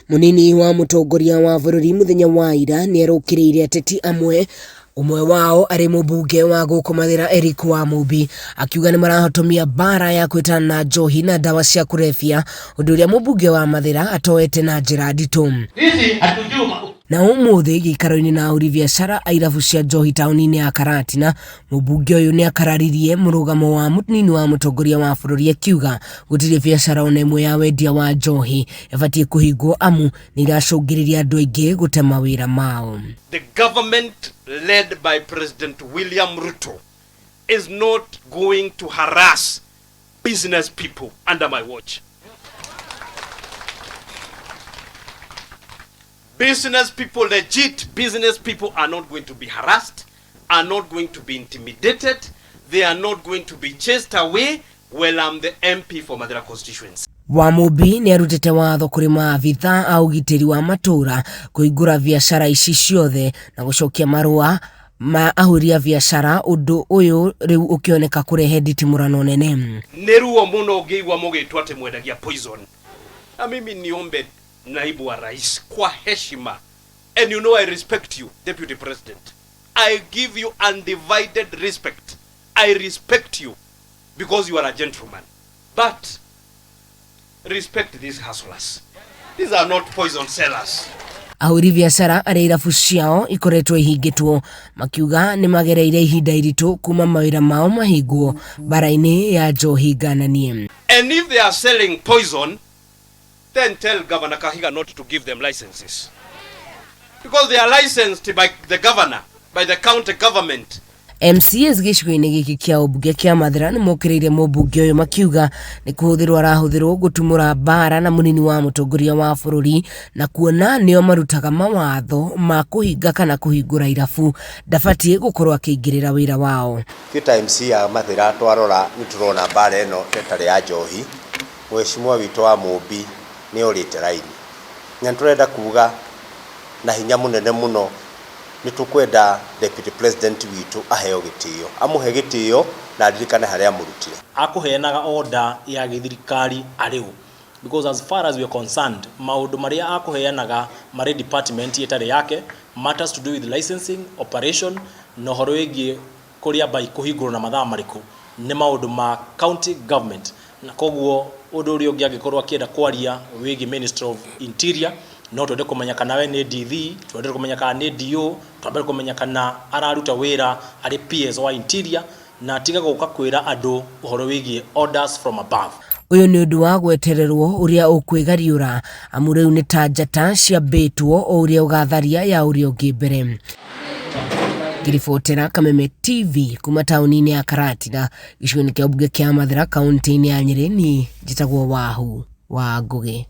Munini wa mutongoria wa bururi muthenya wa ira ni arukiriire ateti amwe umwe wao ari mubunge wa gukomathira Eric Wamubi akiuga ni marahotomia bara ya kwitana na njohi na dawa cia kurefia undu uria mubunge wa Mathira atoete na njira nditu. Na umuthi gikaro-ini na ahuri biacara airabu cia njohi tauni-ini ya Karatina, mubunge uyu ni akararirie murugamo wa munini wa mutongoria wa bururi akiuga gutiri biacara ona imwe ya wendia wa njohi ibatie kuhingwo amu ni iracungiriria andu aingi gute mawira mao. The government led by President William Ruto is not going to harass business people under my watch. Business people, legit business people, are not going to be harassed, are not going to be intimidated, they are not going to be chased away. Well, I'm the MP for Mathira constituency. Wamubi ni arutete watho kuri maabitha a ugitiri wa matura kuigura biacara ici ciothe na gucokia marua ma ahuria biacara undu uyu riu ukioneka kurehe nditimurano nene. Neruo muno ngiigwa mugitwa ati mwendagia poison. Na mimi niombe naibu wa rais kwa heshima, and you know I respect you, Deputy President. I give you undivided respect. I respect you because you are a gentleman. But respect these hustlers. These are not poison sellers. Ahuri biacara ari irabu ciao ikoretwo ihingitwo makiuga ni magereire ihinda iritu kuma mawira mao mahingwo bara-ini ya njohi ngananie. And if they are selling poison, then tell Governor Kahiga not to give them licenses. Because they are licensed by the governor, by the county government. MCAs gicigo-ini giki kia ubunge kia Mathira ni mokiriire mubunge uyu makiuga ni kuhuthirwo arahuthirwo gutumura bara na munini wa mutongoria wa bururi na kuona nio marutaga mawatho ma kuhinga kana kuhingura irabu ndabatie gukorwo akiingirira wira wao. Kita MC ya Mathira twarora ni turona bara eno etari ya njohi mweshimwa witu wa Mubi ni orite raini na turenda kuuga na hinya munene muno ni tukwenda Deputy President witu aheo gitio amuhe gitio na aririkane haria murutire akuheanaga order ya githirikari ariu, because as far as we are concerned maundu maria akuheanaga mari department yetare yake matters to do with licensing operation no horo igi kuria by kuhingurwo na mathaa mariku ni maundu ma county government, na koguo undu uri ungi agikorwo akienda kwaria wigi Minister of Interior no twende kumenya kana we ni DV, twende kumenya kana ni DO, twende kumenya kana araruta wira ari PS wa Interior, na tiga guka kwira andu uhoro wigie orders from above. Uyu ni undu wa gwetererwo uria ukwigariura amu riu ni ta njata cia mbitwo o uria ugatharia ya uria ungi mbere. Giribotera Kameme TV kuma tauni-ini ya Karatina gicigo-ini kia ubunge kia Mathira kaunti-ini ya Nyeri ni njitagwo Wahu wa Ngugi.